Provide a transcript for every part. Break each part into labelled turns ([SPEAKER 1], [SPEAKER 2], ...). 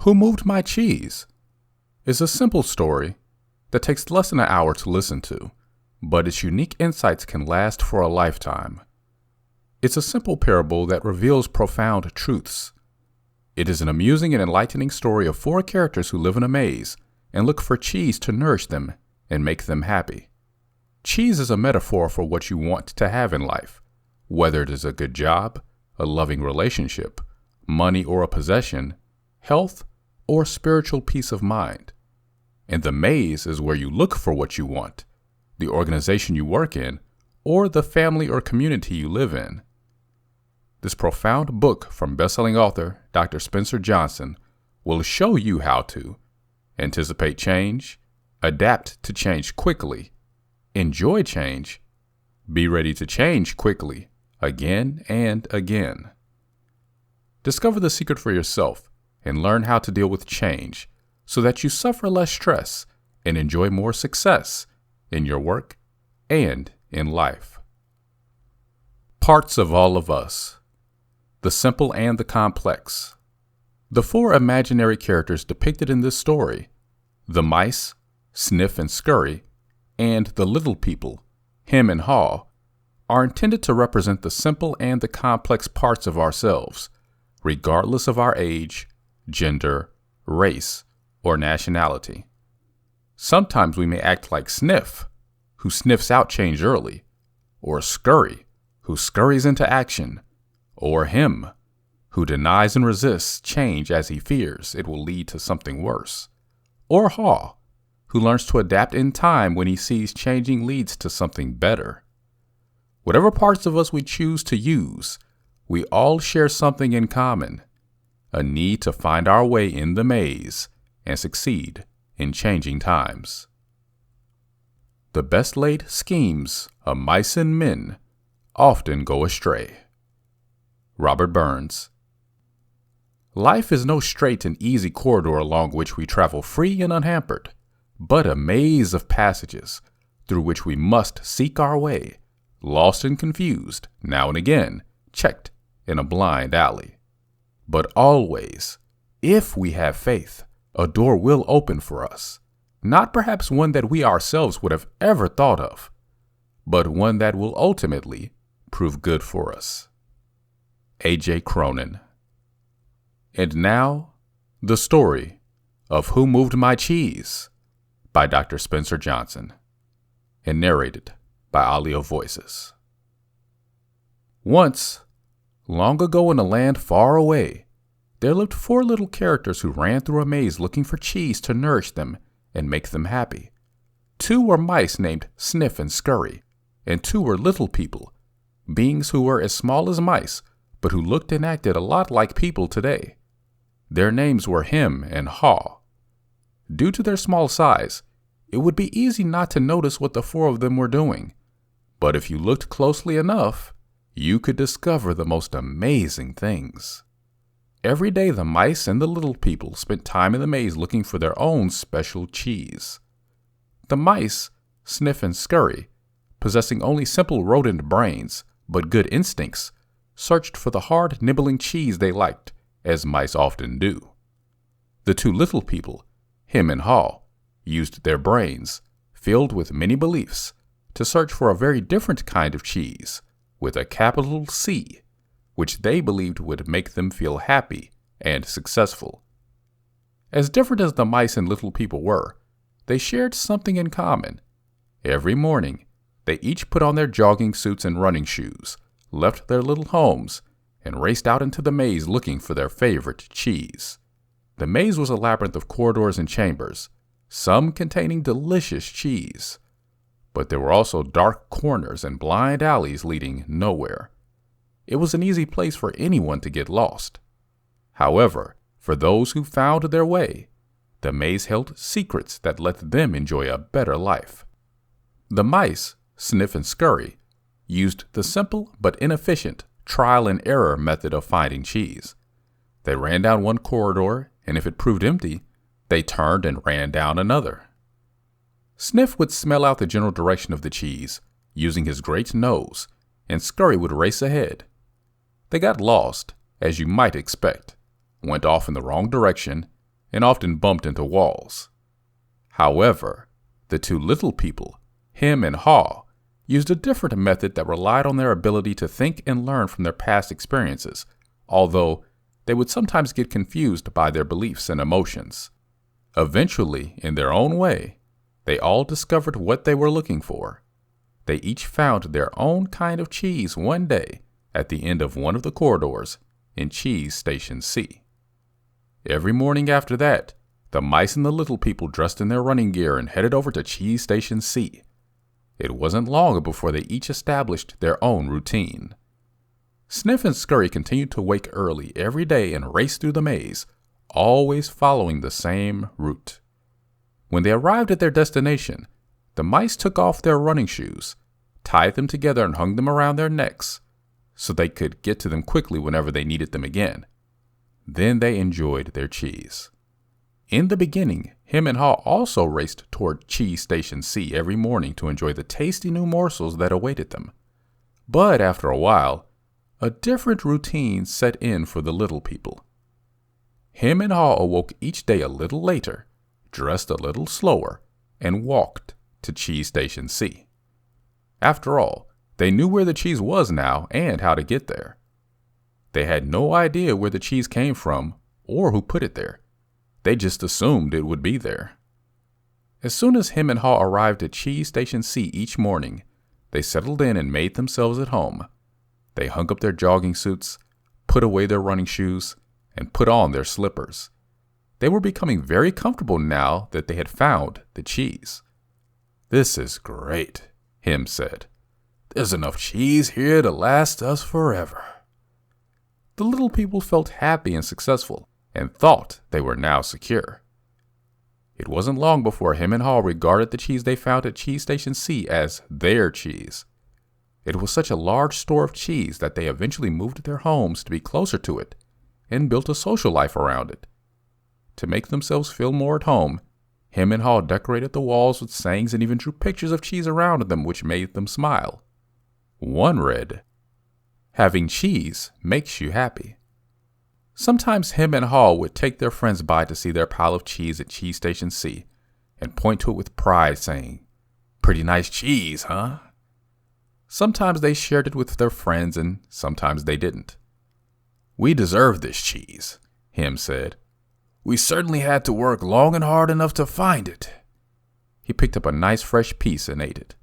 [SPEAKER 1] Who Moved My Cheese is a simple story that takes less than an hour to listen to, but its unique insights can last for a lifetime. It's a simple parable that reveals profound truths. It is an amusing and enlightening story of four characters who live in a maze and look for cheese to nourish them and make them happy. Cheese is a metaphor for what you want to have in life, whether it is a good job, a loving relationship, money or a possession, health, or spiritual peace of mind. And the maze is where you look for what you want, the organization you work in, or the family or community you live in. This profound book from best-selling author Dr. Spencer Johnson will show you how to anticipate change, adapt to change quickly, enjoy change, be ready to change quickly, again and again. Discover the secret for yourself and learn how to deal with change so that you suffer less stress and enjoy more success in your work and in life. Parts of all of us. The simple and the complex. The four imaginary characters depicted in this story, the mice, Sniff and Scurry, and the little people, Hem and Haw, are intended to represent the simple and the complex parts of ourselves, regardless of our age, gender, race, or nationality. Sometimes we may act like Sniff, who sniffs out change early, or Scurry, who scurries into action, or Hem, who denies and resists change as he fears it will lead to something worse, or Haw, who learns to adapt in time when he sees changing leads to something better. Whatever parts of us we choose to use, we all share something in common, a need to find our way in the maze and succeed in changing times. The best laid schemes of mice and men often go astray. Robert Burns. Life is no straight and easy corridor along which we travel free and unhampered, but a maze of passages through which we must seek our way, lost and confused, now and again, checked in a blind alley. But always, if we have faith, a door will open for us, not perhaps one that we ourselves would have ever thought of, but one that will ultimately prove good for us. A.J. Cronin. And now, the story of Who Moved My Cheese by Dr. Spencer Johnson, and narrated by Alio Voices. Once, long ago in a land far away, there lived four little characters who ran through a maze looking for cheese to nourish them and make them happy. Two were mice named Sniff and Scurry, and two were little people, beings who were as small as mice, but who looked and acted a lot like people today. Their names were Hem and Haw. Due to their small size, it would be easy not to notice what the four of them were doing, but if you looked closely enough, you could discover the most amazing things. Every day the mice and the little people spent time in the maze looking for their own special cheese. The mice, Sniff and Scurry, possessing only simple rodent brains but good instincts, searched for the hard, nibbling cheese they liked, as mice often do. The two little people, Hem and Haw, used their brains, filled with many beliefs, to search for a very different kind of cheese, with a capital C, which they believed would make them feel happy and successful. As different as the mice and little people were, they shared something in common. Every morning, they each put on their jogging suits and running shoes, left their little homes, and raced out into the maze looking for their favorite cheese. The maze was a labyrinth of corridors and chambers, some containing delicious cheese. But there were also dark corners and blind alleys leading nowhere. It was an easy place for anyone to get lost. However, for those who found their way, the maze held secrets that let them enjoy a better life. The mice, Sniff and Scurry, used the simple but inefficient trial and error method of finding cheese. They ran down one corridor, and if it proved empty, they turned and ran down another. Sniff would smell out the general direction of the cheese, using his great nose, and Scurry would race ahead. They got lost, as you might expect, went off in the wrong direction, and often bumped into walls. However, the two little people, Him and Haw, used a different method that relied on their ability to think and learn from their past experiences, although they would sometimes get confused by their beliefs and emotions. Eventually, in their own way, they all discovered what they were looking for. They each found their own kind of cheese one day at the end of one of the corridors in Cheese Station C. Every morning after that, the mice and the little people dressed in their running gear and headed over to Cheese Station C. It wasn't long before they each established their own routine. Sniff and Scurry continued to wake early every day and race through the maze, always following the same route. When they arrived at their destination, the mice took off their running shoes, tied them together and hung them around their necks so they could get to them quickly whenever they needed them again. Then they enjoyed their cheese. In the beginning, Him and Haw also raced toward Cheese Station C every morning to enjoy the tasty new morsels that awaited them. But after a while, a different routine set in for the little people. Him and Haw awoke each day a little later, dressed a little slower, and walked to Cheese Station C. After all, they knew where the cheese was now and how to get there. They had no idea where the cheese came from or who put it there. They just assumed it would be there. As soon as Him and Haw arrived at Cheese Station C each morning, they settled in and made themselves at home. They hung up their jogging suits, put away their running shoes, and put on their slippers. They were becoming very comfortable now that they had found the cheese. "This is great," Him said. "There's enough cheese here to last us forever." The little people felt happy and successful and thought they were now secure. It wasn't long before Him and Haw regarded the cheese they found at Cheese Station C as their cheese. It was such a large store of cheese that they eventually moved their homes to be closer to it and built a social life around it. To make themselves feel more at home, Him and Haw decorated the walls with sayings and even drew pictures of cheese around them, which made them smile. One read, "Having cheese makes you happy." Sometimes Him and Haw would take their friends by to see their pile of cheese at Cheese Station C and point to it with pride, saying, "Pretty nice cheese, huh?" Sometimes they shared it with their friends and sometimes they didn't. "We deserve this cheese," Him said. "We certainly had to work long and hard enough to find it." He picked up a nice fresh piece and ate it.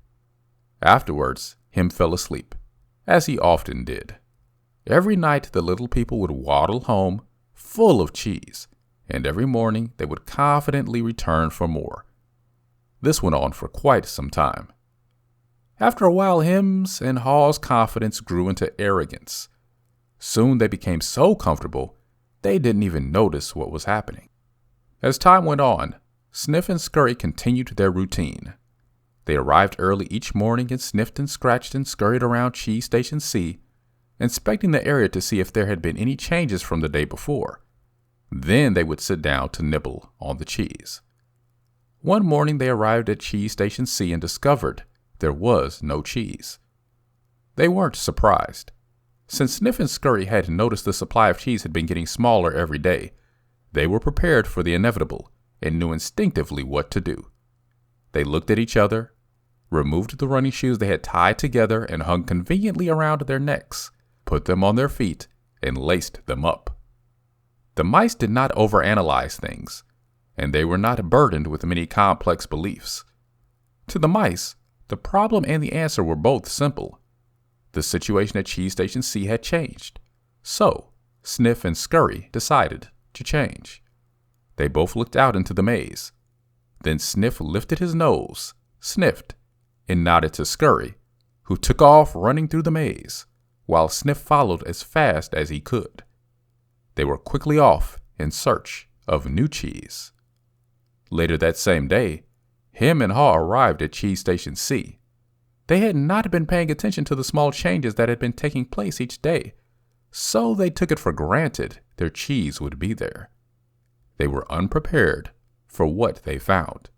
[SPEAKER 1] Afterwards, Him fell asleep, as he often did. Every night the little people would waddle home, full of cheese, and every morning they would confidently return for more. This went on for quite some time. After a while, Him's and Haw's confidence grew into arrogance. Soon they became so comfortable, they didn't even notice what was happening. As time went on, Sniff and Scurry continued their routine. They arrived early each morning and sniffed and scratched and scurried around Cheese Station C, inspecting the area to see if there had been any changes from the day before. Then they would sit down to nibble on the cheese. One morning they arrived at Cheese Station C and discovered there was no cheese. They weren't surprised. Since Sniff and Scurry had noticed the supply of cheese had been getting smaller every day, they were prepared for the inevitable and knew instinctively what to do. They looked at each other, removed the running shoes they had tied together and hung conveniently around their necks, put them on their feet, and laced them up. The mice did not overanalyze things, and they were not burdened with many complex beliefs. To the mice, the problem and the answer were both simple. The situation at Cheese Station C had changed, so Sniff and Scurry decided to change. They both looked out into the maze. Then Sniff lifted his nose, sniffed, and nodded to Scurry, who took off running through the maze, while Sniff followed as fast as he could. They were quickly off in search of new cheese. Later that same day, Him and Haw arrived at Cheese Station C. They had not been paying attention to the small changes that had been taking place each day, so they took it for granted their cheese would be there. They were unprepared for what they found.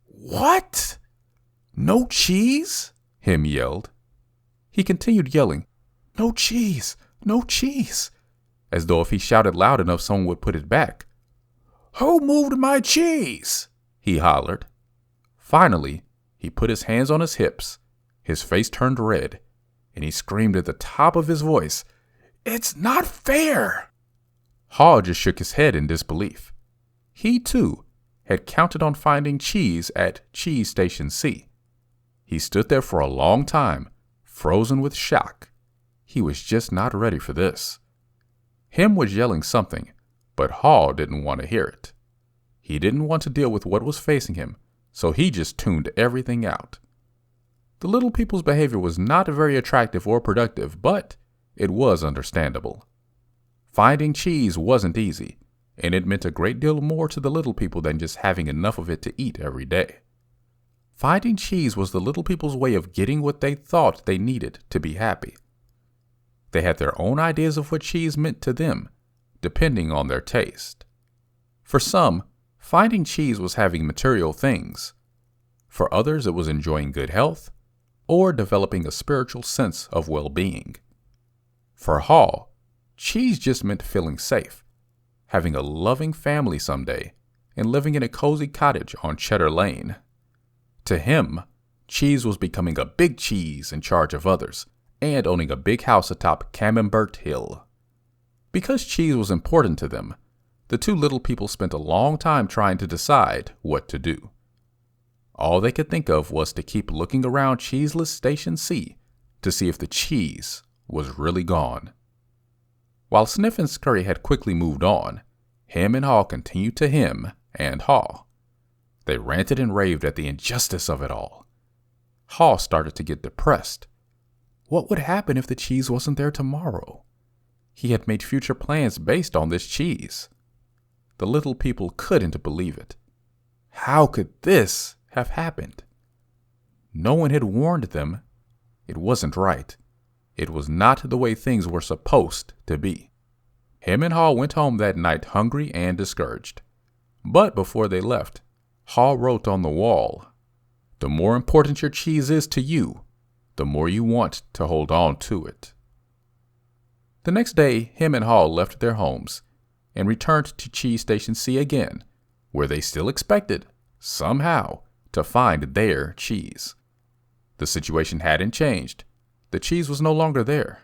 [SPEAKER 1] "What? No cheese?" Him yelled. He continued yelling, "No cheese! No cheese!" as though if he shouted loud enough someone would put it back. "Who moved my cheese?" he hollered. Finally, he put his hands on his hips, his face turned red, and he screamed at the top of his voice, "It's not fair!" Hall just shook his head in disbelief. He, too, had counted on finding cheese at Cheese Station C. He stood there for a long time, frozen with shock. He was just not ready for this. Him was yelling something, but Hall didn't want to hear it. He didn't want to deal with what was facing him, so he just tuned everything out. The little people's behavior was not very attractive or productive, but it was understandable. Finding cheese wasn't easy, and it meant a great deal more to the little people than just having enough of it to eat every day. Finding cheese was the little people's way of getting what they thought they needed to be happy. They had their own ideas of what cheese meant to them, depending on their taste. For some, finding cheese was having material things. For others, it was enjoying good health or developing a spiritual sense of well-being. For Hall, cheese just meant feeling safe, having a loving family someday, and living in a cozy cottage on Cheddar Lane. To him, cheese was becoming a big cheese in charge of others and owning a big house atop Camembert Hill. Because cheese was important to them, the two little people spent a long time trying to decide what to do. All they could think of was to keep looking around Cheeseless Station C to see if the cheese was really gone. While Sniff and Scurry had quickly moved on, Him and Haw continued to hem and haw. They ranted and raved at the injustice of it all. Haw started to get depressed. What would happen if the cheese wasn't there tomorrow? He had made future plans based on this cheese. The little people couldn't believe it. How could this have happened? No one had warned them. It wasn't right. It was not the way things were supposed to be. Him and Haw went home that night hungry and discouraged. But before they left, Haw wrote on the wall, "The more important your cheese is to you, the more you want to hold on to it." The next day, Him and Haw left their homes and returned to Cheese Station C again, where they still expected, somehow, to find their cheese. The situation hadn't changed. The cheese was no longer there.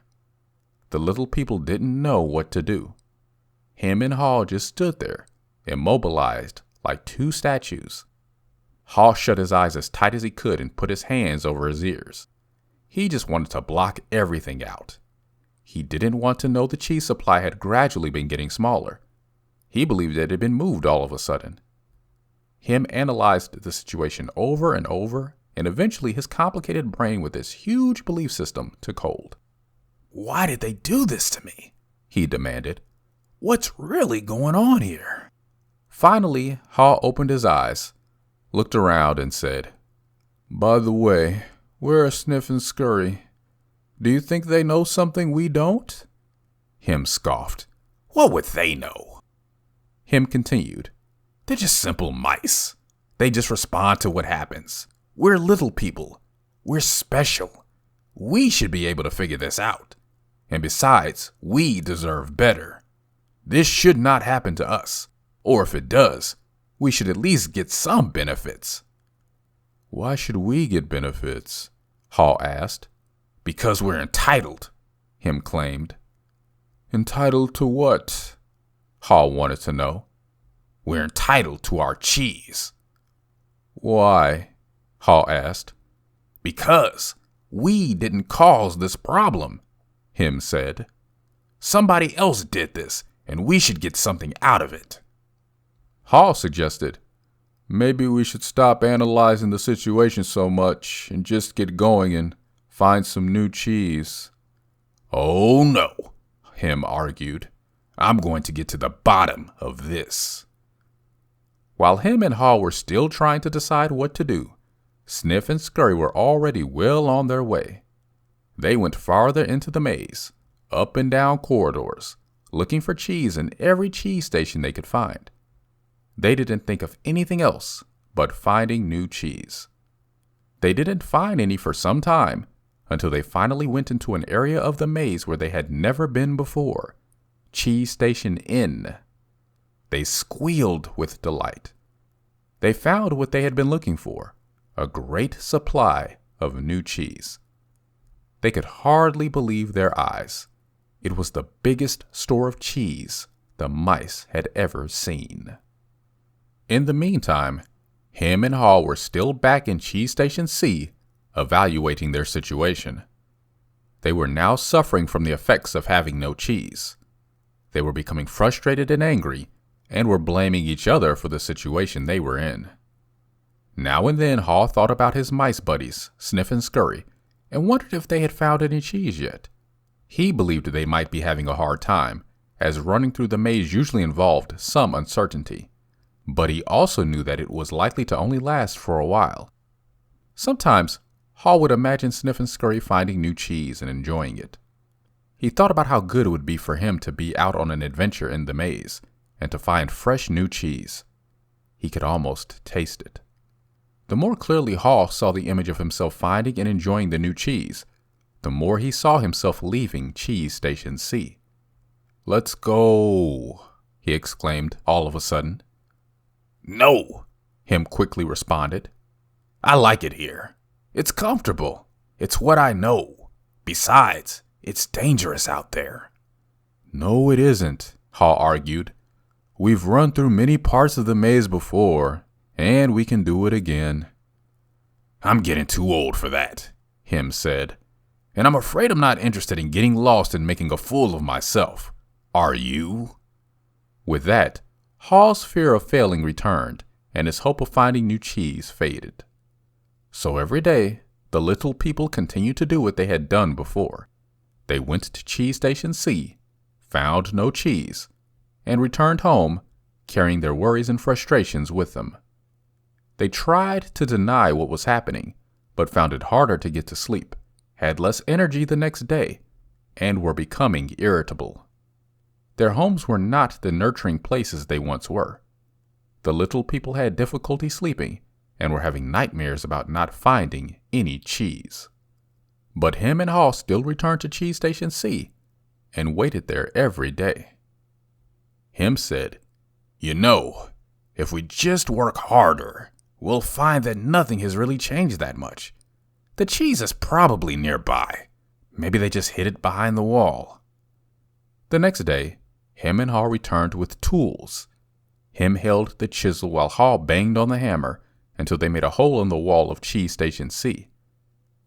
[SPEAKER 1] The little people didn't know what to do. Him and Haw just stood there, immobilized like two statues. Haw shut his eyes as tight as he could and put his hands over his ears. He just wanted to block everything out. He didn't want to know the cheese supply had gradually been getting smaller. He believed it had been moved all of a sudden. Him analyzed the situation over and over, and eventually his complicated brain with this huge belief system took hold. "Why did they do this to me?" he demanded. "What's really going on here?" Finally, Haw opened his eyes, looked around, and said, "By the way, where are Sniff and Scurry? Do you think they know something we don't?" Him scoffed. "What would they know?" Him continued, "They're just simple mice. They just respond to what happens. We're little people. We're special. We should be able to figure this out. And besides, we deserve better. This should not happen to us. Or if it does, we should at least get some benefits." "Why should we get benefits?" Haw asked. "Because we're entitled," Him claimed. "Entitled to what?" Haw wanted to know. "We're entitled to our cheese." "Why?" Haw asked. "Because we didn't cause this problem," Him said. "Somebody else did this, and we should get something out of it." Haw suggested, "Maybe we should stop analyzing the situation so much and just get going and find some new cheese." "Oh no," Him argued. "I'm going to get to the bottom of this." While Him and Haw were still trying to decide what to do, Sniff and Scurry were already well on their way. They went farther into the maze, up and down corridors, looking for cheese in every cheese station they could find. They didn't think of anything else but finding new cheese. They didn't find any for some time until they finally went into an area of the maze where they had never been before, Cheese Station N. They squealed with delight. They found what they had been looking for, a great supply of new cheese. They could hardly believe their eyes. It was the biggest store of cheese the mice had ever seen. In the meantime, Him and Haw were still back in Cheese Station C, evaluating their situation. They were now suffering from the effects of having no cheese. They were becoming frustrated and angry, and were blaming each other for the situation they were in. Now and then Haw thought about his mice buddies, Sniff and Scurry, and wondered if they had found any cheese yet. He believed they might be having a hard time, as running through the maze usually involved some uncertainty. But he also knew that it was likely to only last for a while. Sometimes, Haw would imagine Sniff and Scurry finding new cheese and enjoying it. He thought about how good it would be for him to be out on an adventure in the maze, and to find fresh new cheese. He could almost taste it. The more clearly Haw saw the image of himself finding and enjoying the new cheese, the more he saw himself leaving Cheese Station C. "Let's go," he exclaimed all of a sudden.
[SPEAKER 2] "No,"
[SPEAKER 1] Him quickly responded.
[SPEAKER 2] "I like it here. It's comfortable. It's what I know. Besides, it's dangerous out there."
[SPEAKER 1] "No, it isn't," Haw argued. "We've run through many parts of the maze before, and we can do it again."
[SPEAKER 2] "I'm getting too old for that,"
[SPEAKER 1] Him said.
[SPEAKER 2] "and I'm afraid I'm not interested in getting lost and making a fool of myself. Are you?"
[SPEAKER 1] With that, Haw's fear of failing returned, and his hope of finding new cheese faded. So every day, the little people continued to do what they had done before. They went to Cheese Station C, found no cheese, and returned home, carrying their worries and frustrations with them. They tried to deny what was happening, but found it harder to get to sleep, had less energy the next day, and were becoming irritable. Their homes were not the nurturing places they once were. The little people had difficulty sleeping and were having nightmares about not finding any cheese. But Him and Haw still returned to Cheese Station C and waited there every day.
[SPEAKER 2] Him said, "You know, if we just work harder, we'll find that nothing has really changed that much. The cheese is probably nearby. Maybe they just hid it behind the wall."
[SPEAKER 1] The next day, Him and Haw returned with tools. Him held the chisel while Haw banged on the hammer until they made a hole in the wall of Cheese Station C.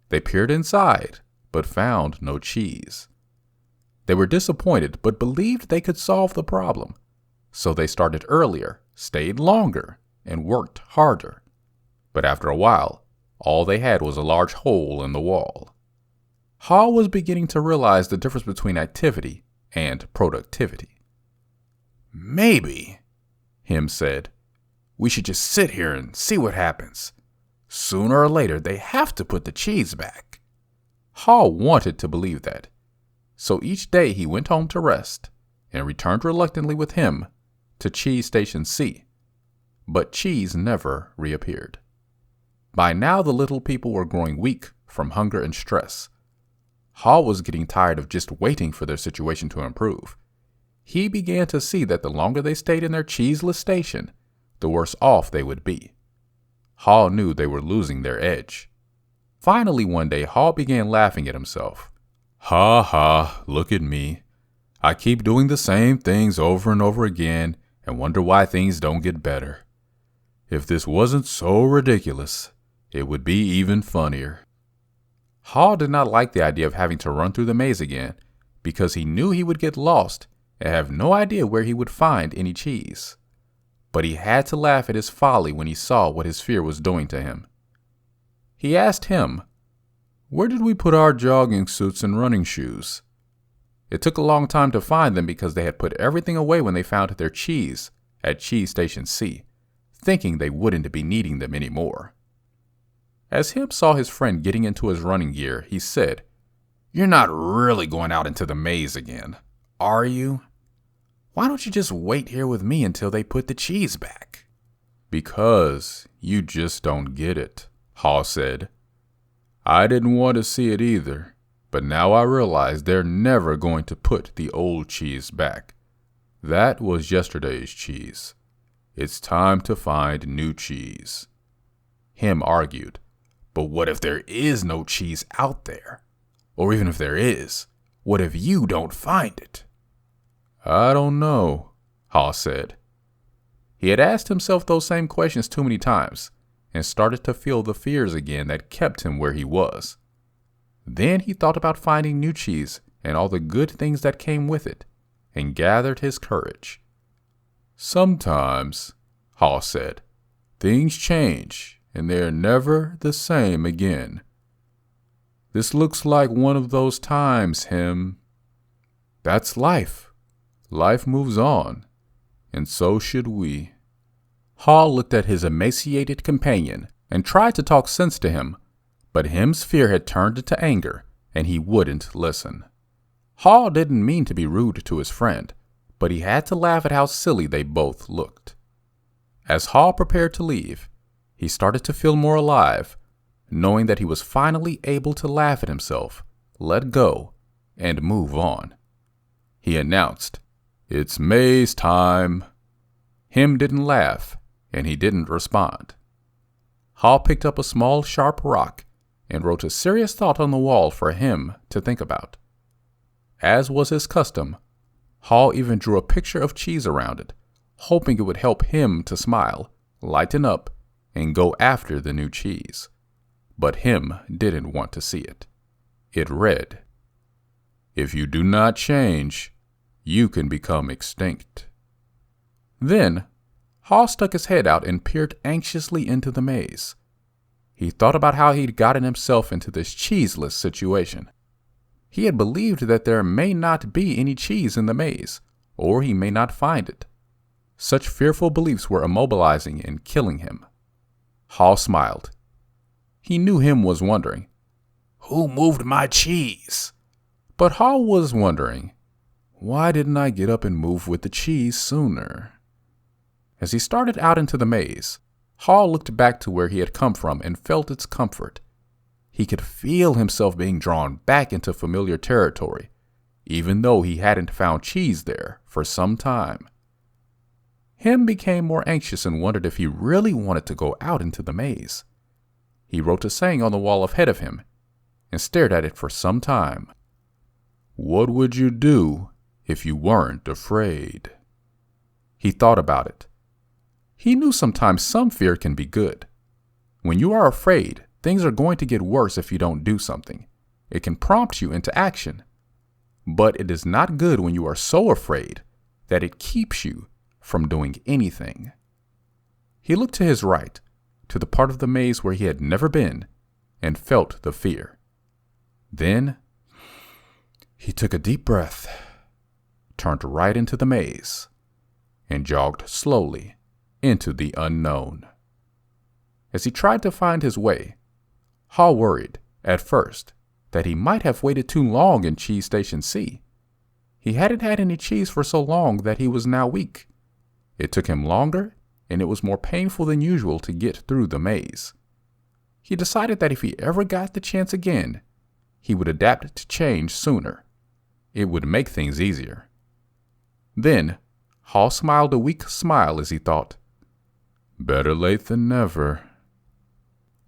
[SPEAKER 1] They peered inside, but found no cheese. They were disappointed, but believed they could solve the problem. So they started earlier, stayed longer, and worked harder. But after a while, all they had was a large hole in the wall. Haw was beginning to realize the difference between activity and productivity.
[SPEAKER 2] "Maybe," Him said, "we should just sit here and see what happens. Sooner or later, they have to put the cheese back."
[SPEAKER 1] Haw wanted to believe that. So each day he went home to rest and returned reluctantly with Him to Cheese Station C. But cheese never reappeared. By now the little people were growing weak from hunger and stress. Haw was getting tired of just waiting for their situation to improve. He began to see that the longer they stayed in their cheeseless station, the worse off they would be. Haw knew they were losing their edge. Finally one day Haw began laughing at himself. "Ha ha, look at me. I keep doing the same things over and over again and wonder why things don't get better. If this wasn't so ridiculous, it would be even funnier." Haw did not like the idea of having to run through the maze again because he knew he would get lost and have no idea where he would find any cheese. But he had to laugh at his folly when he saw what his fear was doing to him. He asked Him, "Where did we put our jogging suits and running shoes?" It took a long time to find them because they had put everything away when they found their cheese at Cheese Station C, thinking they wouldn't be needing them anymore. As Him saw his friend getting into his running gear, he said, "You're not really going out into the maze again, are you? Why don't you just wait here with me until they put the cheese back?" "Because you just don't get it," Haw said. "I didn't want to see it either, but now I realize they're never going to put the old cheese back. That was yesterday's cheese. It's time to find new cheese. Him argued.
[SPEAKER 2] But what if there is no cheese out there? Or even if there is, what if you don't find it?
[SPEAKER 1] I don't know, Haw said. He had asked himself those same questions too many times and started to feel the fears again that kept him where he was. Then he thought about finding new cheese and all the good things that came with it and gathered his courage. Sometimes, Haw said, things change and they're never the same again. This looks like one of those times, Him. That's life. Life moves on, and so should we. Haw looked at his emaciated companion and tried to talk sense to him, but Him's fear had turned into anger, and he wouldn't listen. Haw didn't mean to be rude to his friend, but he had to laugh at how silly they both looked. As Haw prepared to leave, he started to feel more alive, knowing that he was finally able to laugh at himself, let go, and move on. He announced, "It's maze time." Him didn't laugh, and he didn't respond. Haw picked up a small, sharp rock and wrote a serious thought on the wall for Him to think about. As was his custom, Haw even drew a picture of cheese around it, hoping it would help Him to smile, lighten up, and go after the new cheese. But Him didn't want to see it. It read, "If you do not change, you can become extinct." Then, Haw stuck his head out and peered anxiously into the maze. He thought about how he'd gotten himself into this cheeseless situation. He had believed that there may not be any cheese in the maze, or he may not find it. Such fearful beliefs were immobilizing and killing him. Haw smiled. He knew Him was wondering,
[SPEAKER 2] Who moved my cheese?
[SPEAKER 1] but Haw was wondering, why didn't I get up and move with the cheese sooner? As he started out into the maze, Haw looked back to where he had come from and felt its comfort. He could feel himself being drawn back into familiar territory, even though he hadn't found cheese there for some time. Him became more anxious and wondered if he really wanted to go out into the maze. He wrote a saying on the wall ahead of him and stared at it for some time. What would you do if you weren't afraid? He thought about it. He knew sometimes some fear can be good. When you are afraid, things are going to get worse if you don't do something. It can prompt you into action. But it is not good when you are so afraid that it keeps you from doing anything. He looked to his right, to the part of the maze where he had never been, and felt the fear. Then he took a deep breath, turned right into the maze, and jogged slowly into the unknown. As he tried to find his way, Haw worried, at first, that he might have waited too long in Cheese Station C. He hadn't had any cheese for so long that he was now weak. It took him longer, and it was more painful than usual to get through the maze. He decided that if he ever got the chance again, he would adapt to change sooner. It would make things easier. Then, Haw smiled a weak smile as he thought, better late than never.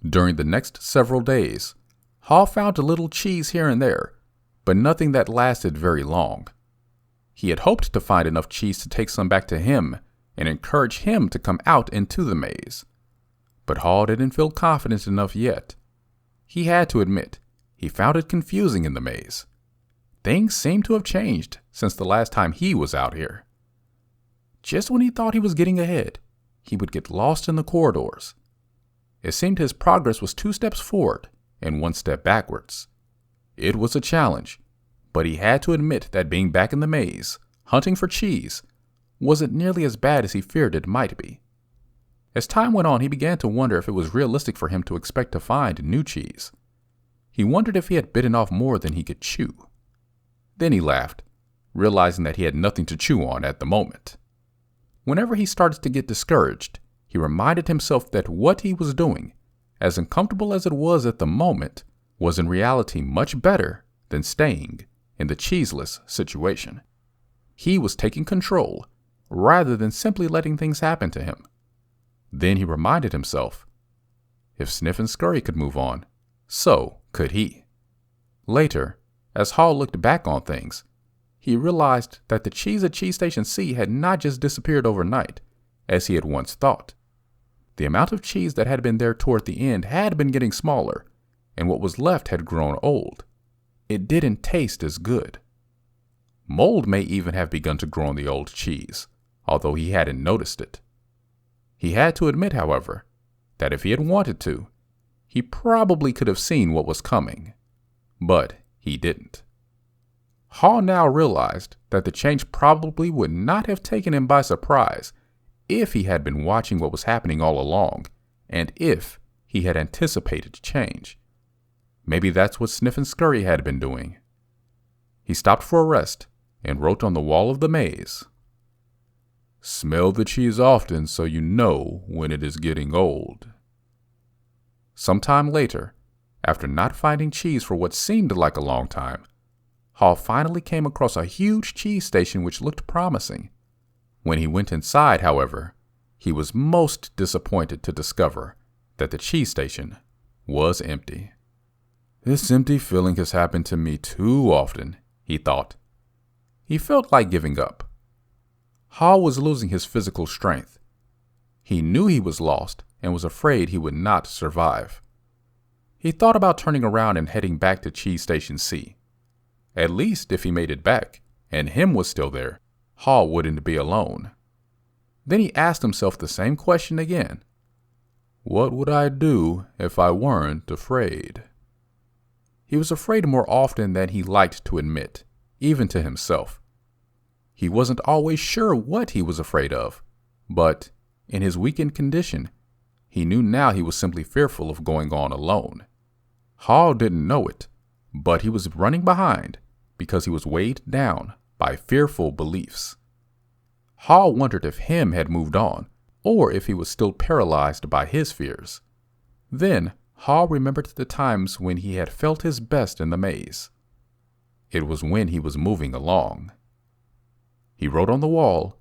[SPEAKER 1] During the next several days, Haw found a little cheese here and there, but nothing that lasted very long. He had hoped to find enough cheese to take some back to Him and encourage him to come out into the maze. But Haw didn't feel confident enough yet. He had to admit, he found it confusing in the maze. Things seemed to have changed since the last time he was out here. Just when he thought he was getting ahead, he would get lost in the corridors. It seemed his progress was 2 steps forward and 1 step backwards. It was a challenge, but he had to admit that being back in the maze, hunting for cheese, wasn't nearly as bad as he feared it might be. As time went on, he began to wonder if it was realistic for him to expect to find new cheese. He wondered if he had bitten off more than he could chew. Then he laughed, realizing that he had nothing to chew on at the moment. Whenever he started to get discouraged, he reminded himself that what he was doing, as uncomfortable as it was at the moment, was in reality much better than staying in the cheeseless situation. He was taking control, rather than simply letting things happen to him. Then he reminded himself, if Sniff and Scurry could move on, so could he. Later, as Hall looked back on things, he realized that the cheese at Cheese Station C had not just disappeared overnight, as he had once thought. The amount of cheese that had been there toward the end had been getting smaller, and what was left had grown old. It didn't taste as good. Mold may even have begun to grow on the old cheese, although he hadn't noticed it. He had to admit, however, that if he had wanted to, he probably could have seen what was coming. But he didn't. Hall now realized that the change probably would not have taken him by surprise if he had been watching what was happening all along, and if he had anticipated change. Maybe that's what Sniff and Scurry had been doing. He stopped for a rest and wrote on the wall of the maze, "Smell the cheese often so you know when it is getting old." Sometime later, after not finding cheese for what seemed like a long time, Hall finally came across a huge cheese station which looked promising. When he went inside, however, he was most disappointed to discover that the cheese station was empty. This empty feeling has happened to me too often, he thought. He felt like giving up. Hall was losing his physical strength. He knew he was lost and was afraid he would not survive. He thought about turning around and heading back to Cheese Station C. At least if he made it back, and him was still there, Hall wouldn't be alone. Then he asked himself the same question again. What would I do if I weren't afraid? He was afraid more often than he liked to admit, even to himself. He wasn't always sure what he was afraid of, but in his weakened condition, he knew now he was simply fearful of going on alone. Hall didn't know it, but he was running behind because he was weighed down by fearful beliefs. Hall wondered if him had moved on, or if he was still paralyzed by his fears. Then Hall remembered the times when he had felt his best in the maze. It was when he was moving along. He wrote on the wall,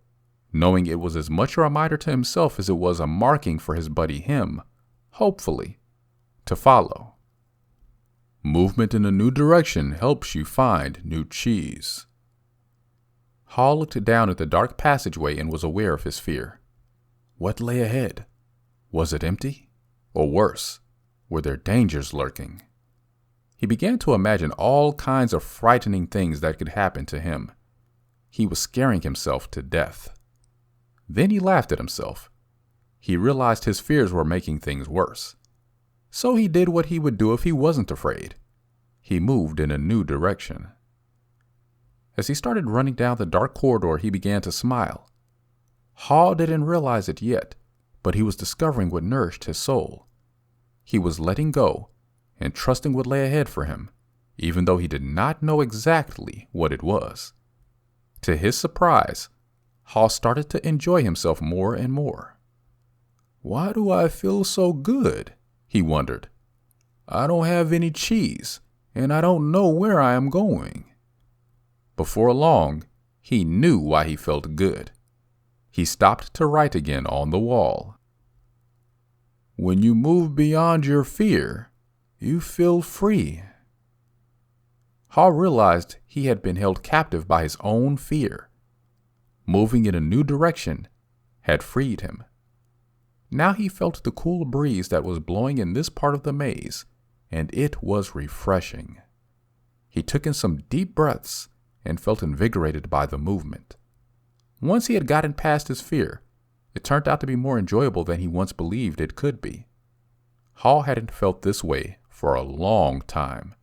[SPEAKER 1] knowing it was as much a reminder to himself as it was a marking for his buddy him, hopefully, to follow. Movement in a new direction helps you find new cheese. Hall looked down at the dark passageway and was aware of his fear. What lay ahead? Was it empty? Or worse, were there dangers lurking? He began to imagine all kinds of frightening things that could happen to him. He was scaring himself to death. Then he laughed at himself. He realized his fears were making things worse. So he did what he would do if he wasn't afraid. He moved in a new direction. As he started running down the dark corridor, he began to smile. Hall didn't realize it yet, but he was discovering what nourished his soul. He was letting go and trusting what lay ahead for him, even though he did not know exactly what it was. To his surprise, Hall started to enjoy himself more and more. Why do I feel so good? He wondered. I don't have any cheese, and I don't know where I am going. Before long, he knew why he felt good. He stopped to write again on the wall. When you move beyond your fear, you feel free. Hall realized he had been held captive by his own fear. Moving in a new direction had freed him. Now he felt the cool breeze that was blowing in this part of the maze, and it was refreshing. He took in some deep breaths and felt invigorated by the movement. Once he had gotten past his fear, it turned out to be more enjoyable than he once believed it could be. Hall hadn't felt this way for a long time.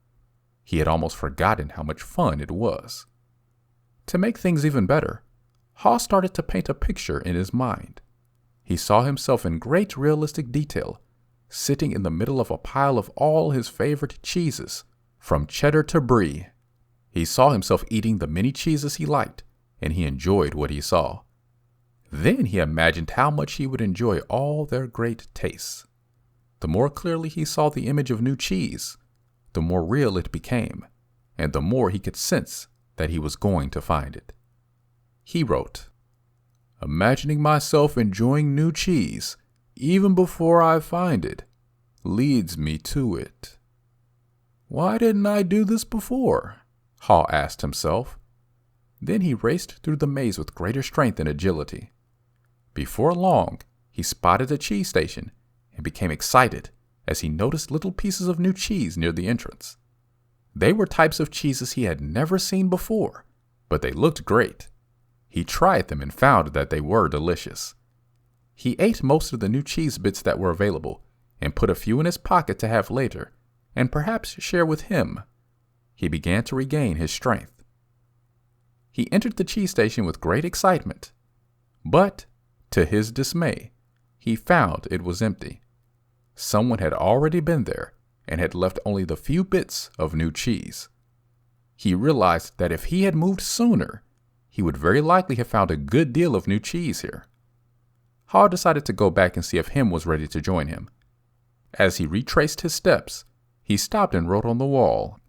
[SPEAKER 1] He had almost forgotten how much fun it was. To make things even better, Hall started to paint a picture in his mind. He saw himself in great realistic detail, sitting in the middle of a pile of all his favorite cheeses, from cheddar to brie. He saw himself eating the many cheeses he liked, and he enjoyed what he saw. Then he imagined how much he would enjoy all their great tastes. The more clearly he saw the image of new cheese, the more real it became, and the more he could sense that he was going to find it. He wrote, "Imagining myself enjoying new cheese, even before I find it, leads me to it." Why didn't I do this before? Haw asked himself. Then he raced through the maze with greater strength and agility. Before long, he spotted a cheese station and became excited as he noticed little pieces of new cheese near the entrance. They were types of cheeses he had never seen before, but they looked great. He tried them and found that they were delicious. He ate most of the new cheese bits that were available and put a few in his pocket to have later and perhaps share with him. He began to regain his strength. He entered the cheese station with great excitement, but to his dismay, he found it was empty. Someone had already been there and had left only the few bits of new cheese. He realized that if he had moved sooner, he would very likely have found a good deal of new cheese here. Haw decided to go back and see if Him was ready to join him. As he retraced his steps, he stopped and wrote on the wall,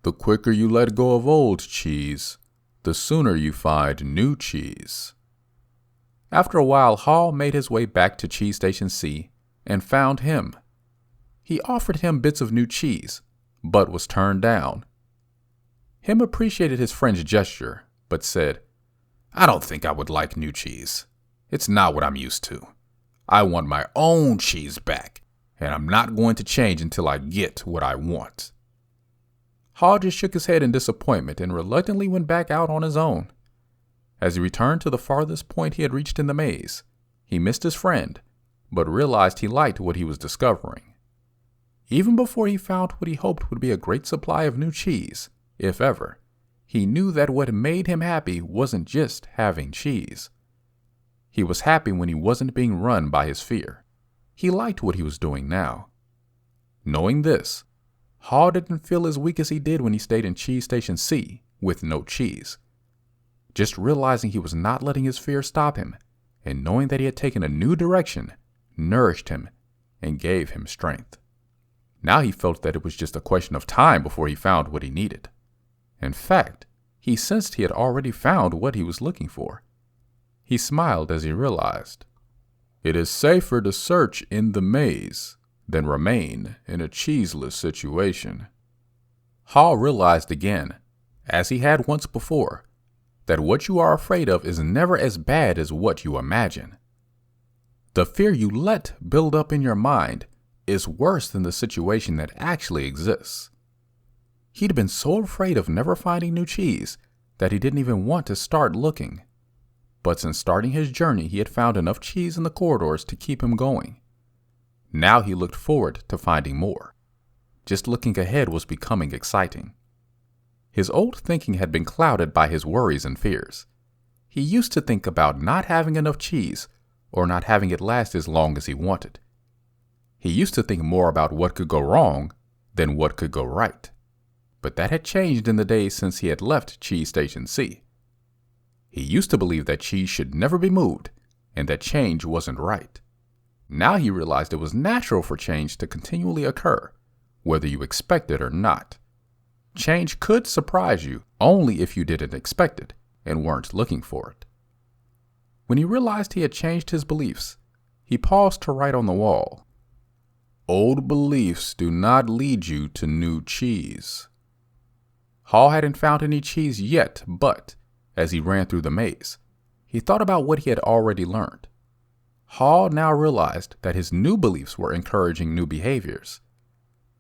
[SPEAKER 1] "The quicker you let go of old cheese, the sooner you find new cheese." After a while, Haw made his way back to Cheese Station C and found Him. He offered him bits of new cheese, but was turned down. Him appreciated his friend's gesture, but said, "I don't think I would like new cheese. It's not what I'm used to. I want my own cheese back, and I'm not going to change until I get what I want." Haw just shook his head in disappointment and reluctantly went back out on his own. As he returned to the farthest point he had reached in the maze, he missed his friend, but realized he liked what he was discovering. Even before he found what he hoped would be a great supply of new cheese, if ever, he knew that what made him happy wasn't just having cheese. He was happy when he wasn't being run by his fear. He liked what he was doing now. Knowing this, Haw didn't feel as weak as he did when he stayed in Cheese Station C with no cheese. Just realizing he was not letting his fear stop him, and knowing that he had taken a new direction, nourished him and gave him strength. Now he felt that it was just a question of time before he found what he needed. In fact, he sensed he had already found what he was looking for. He smiled as he realized, "It is safer to search in the maze than remain in a cheeseless situation." Haw realized again, as he had once before, that what you are afraid of is never as bad as what you imagine. The fear you let build up in your mind is worse than the situation that actually exists. He'd been so afraid of never finding new cheese that he didn't even want to start looking. But since starting his journey, he had found enough cheese in the corridors to keep him going. Now he looked forward to finding more. Just looking ahead was becoming exciting. His old thinking had been clouded by his worries and fears. He used to think about not having enough cheese or not having it last as long as he wanted. He used to think more about what could go wrong than what could go right. But that had changed in the days since he had left Cheese Station C. He used to believe that cheese should never be moved and that change wasn't right. Now he realized it was natural for change to continually occur, whether you expect it or not. Change could surprise you only if you didn't expect it and weren't looking for it. When he realized he had changed his beliefs, he paused to write on the wall, "Old beliefs do not lead you to new cheese." Haw hadn't found any cheese yet, but as he ran through the maze, he thought about what he had already learned. Haw now realized that his new beliefs were encouraging new behaviors.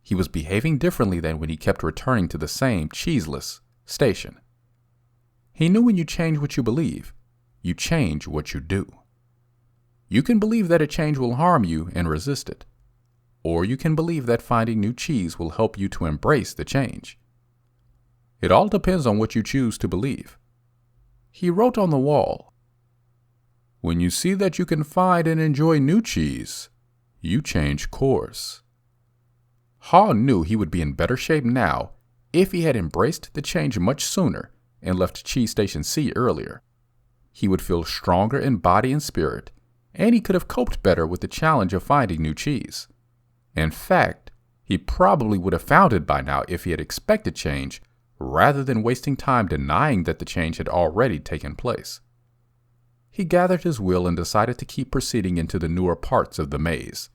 [SPEAKER 1] He was behaving differently than when he kept returning to the same cheeseless station. He knew when you change what you believe, you change what you do. You can believe that a change will harm you and resist it, or you can believe that finding new cheese will help you to embrace the change. It all depends on what you choose to believe. He wrote on the wall, "When you see that you can find and enjoy new cheese, you change course." Haw knew he would be in better shape now if he had embraced the change much sooner and left Cheese Station C earlier. He would feel stronger in body and spirit, and he could have coped better with the challenge of finding new cheese. In fact, he probably would have found it by now if he had expected change rather than wasting time denying that the change had already taken place. He gathered his will and decided to keep proceeding into the newer parts of the maze.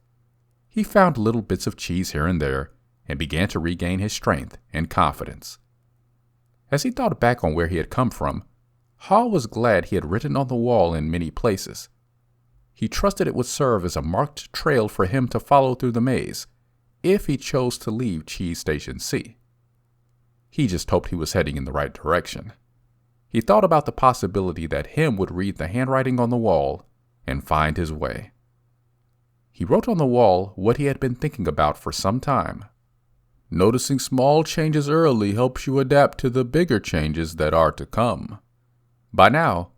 [SPEAKER 1] He found little bits of cheese here and there and began to regain his strength and confidence. As he thought back on where he had come from, Hall was glad he had written on the wall in many places. He trusted it would serve as a marked trail for him to follow through the maze if he chose to leave Cheese Station C. He just hoped he was heading in the right direction. He thought about the possibility that him would read the handwriting on the wall and find his way. He wrote on the wall what he had been thinking about for some time. Noticing small changes early helps you adapt to the bigger changes that are to come. By now,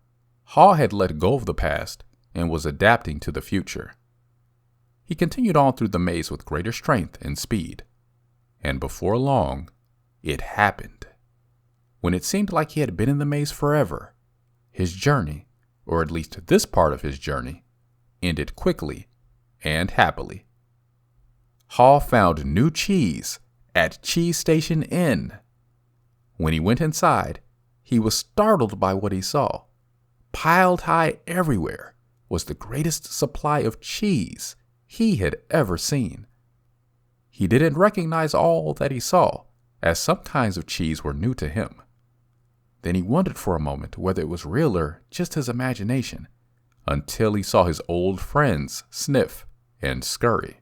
[SPEAKER 1] Hall had let go of the past and was adapting to the future. He continued on through the maze with greater strength and speed. And before long, it happened. When it seemed like he had been in the maze forever, his journey, or at least this part of his journey, ended quickly and happily. Hall found new cheese at Cheese Station N. When he went inside, he was startled by what he saw. Piled high everywhere was the greatest supply of cheese he had ever seen. He didn't recognize all that he saw, as some kinds of cheese were new to him. Then he wondered for a moment whether it was real or just his imagination, until he saw his old friends, Sniff and Scurry.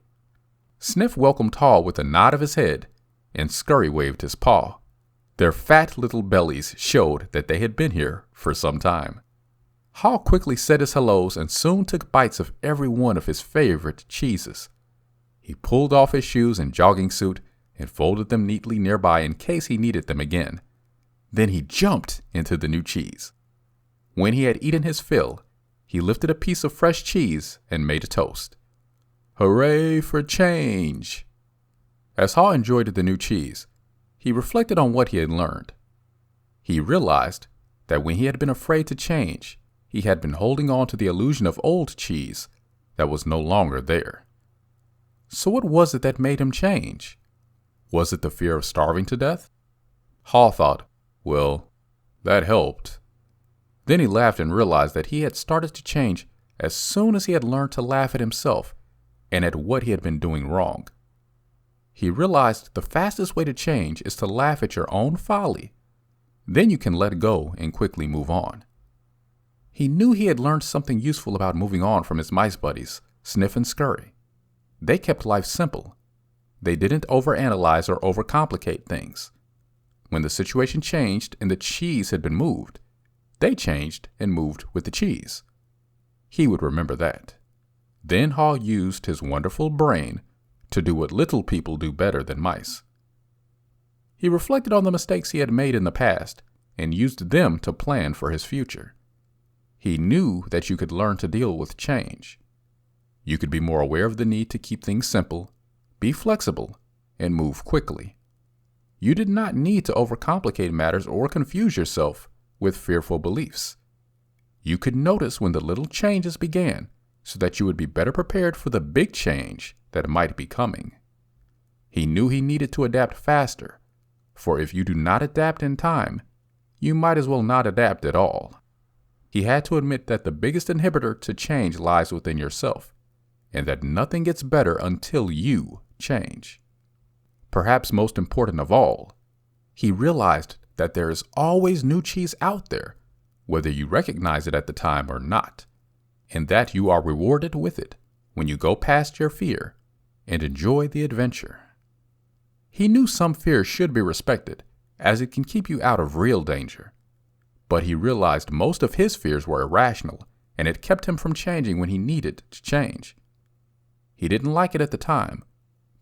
[SPEAKER 1] Sniff welcomed Hall with a nod of his head, and Scurry waved his paw. Their fat little bellies showed that they had been here for some time. Hall quickly said his hellos and soon took bites of every one of his favorite cheeses. He pulled off his shoes and jogging suit and folded them neatly nearby in case he needed them again. Then he jumped into the new cheese. When he had eaten his fill, he lifted a piece of fresh cheese and made a toast. Hooray for change! As Hall enjoyed the new cheese, he reflected on what he had learned. He realized that when he had been afraid to change, he had been holding on to the illusion of old cheese that was no longer there. So what was it that made him change? Was it the fear of starving to death? Hall thought, well, that helped. Then he laughed and realized that he had started to change as soon as he had learned to laugh at himself and at what he had been doing wrong. He realized the fastest way to change is to laugh at your own folly. Then you can let go and quickly move on. He knew he had learned something useful about moving on from his mice buddies, Sniff and Scurry. They kept life simple. They didn't overanalyze or overcomplicate things. When the situation changed and the cheese had been moved, they changed and moved with the cheese. He would remember that. Then Hall used his wonderful brain to do what little people do better than mice. He reflected on the mistakes he had made in the past and used them to plan for his future. He knew that you could learn to deal with change. You could be more aware of the need to keep things simple, be flexible, and move quickly. You did not need to overcomplicate matters or confuse yourself with fearful beliefs. You could notice when the little changes began so that you would be better prepared for the big change that might be coming. He knew he needed to adapt faster, for if you do not adapt in time, you might as well not adapt at all. He had to admit that the biggest inhibitor to change lies within yourself, and that nothing gets better until you change. Perhaps most important of all, he realized that there is always new cheese out there, whether you recognize it at the time or not, and that you are rewarded with it when you go past your fear and enjoy the adventure. He knew some fears should be respected, as it can keep you out of real danger. But he realized most of his fears were irrational, and it kept him from changing when he needed to change. He didn't like it at the time,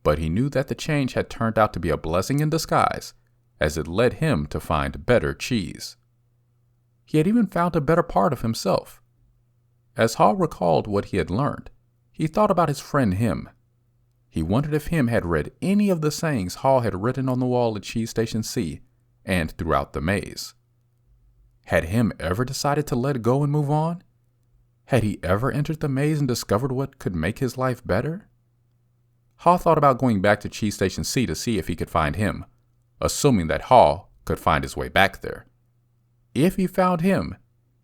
[SPEAKER 1] but he knew that the change had turned out to be a blessing in disguise, as it led him to find better cheese. He had even found a better part of himself. As Hall recalled what he had learned, he thought about his friend Him. He wondered if Him had read any of the sayings Hall had written on the wall at Cheese Station C and throughout the maze. Had Him ever decided to let go and move on? Had he ever entered the maze and discovered what could make his life better? Hall thought about going back to Cheese Station C to see if he could find Him, assuming that Hall could find his way back there. If he found him,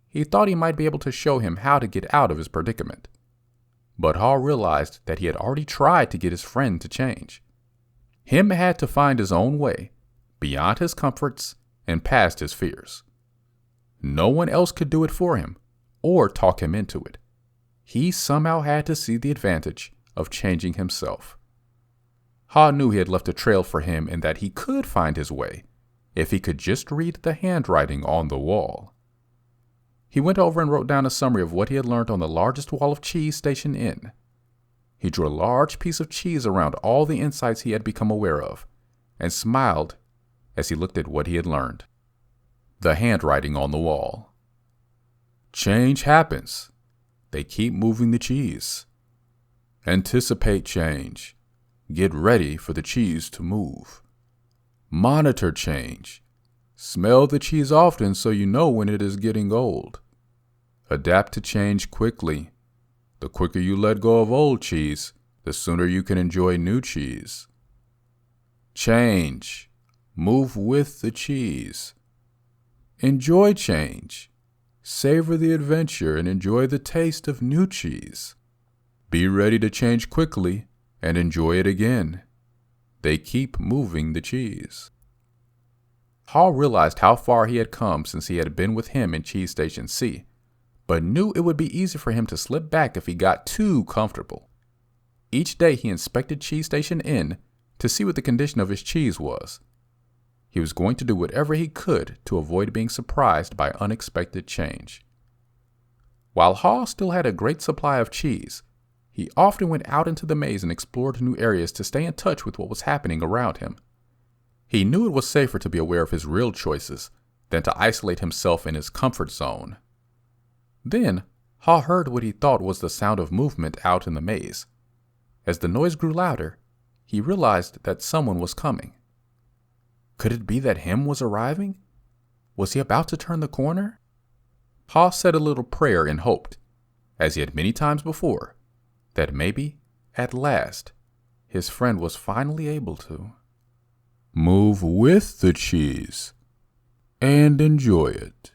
[SPEAKER 1] he thought he might be able to show him how to get out of his predicament. But Haw realized that he had already tried to get his friend to change. Him had to find his own way, beyond his comforts and past his fears. No one else could do it for him or talk him into it. He somehow had to see the advantage of changing himself. Haw knew he had left a trail for him and that he could find his way if he could just read the handwriting on the wall. He went over and wrote down a summary of what he had learned on the largest wall of Cheese Station Inn. He drew a large piece of cheese around all the insights he had become aware of, and smiled as he looked at what he had learned. The handwriting on the wall. Change happens. They keep moving the cheese. Anticipate change. Get ready for the cheese to move. Monitor change. Smell the cheese often so you know when it is getting old. Adapt to change quickly. The quicker you let go of old cheese, the sooner you can enjoy new cheese. Change. Move with the cheese. Enjoy change. Savor the adventure and enjoy the taste of new cheese. Be ready to change quickly and enjoy it again. They keep moving the cheese. Haw realized how far he had come since he had been with him in Cheese Station C, but knew it would be easy for him to slip back if he got too comfortable. Each day he inspected Cheese Station Inn to see what the condition of his cheese was. He was going to do whatever he could to avoid being surprised by unexpected change. While Haw still had a great supply of cheese, he often went out into the maze and explored new areas to stay in touch with what was happening around him. He knew it was safer to be aware of his real choices than to isolate himself in his comfort zone. Then, Haw heard what he thought was the sound of movement out in the maze. As the noise grew louder, he realized that someone was coming. Could it be that Him was arriving? Was he about to turn the corner? Haw said a little prayer and hoped, as he had many times before, that maybe, at last, his friend was finally able to move with the cheese and enjoy it.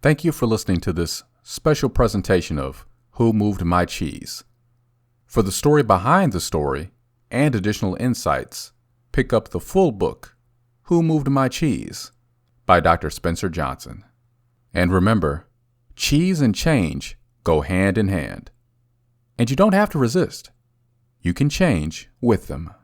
[SPEAKER 1] Thank you for listening to this special presentation of Who Moved My Cheese. For the story behind the story and additional insights, pick up the full book, Who Moved My Cheese, by Dr. Spencer Johnson. And remember, cheese and change go hand in hand. And you don't have to resist. You can change with them.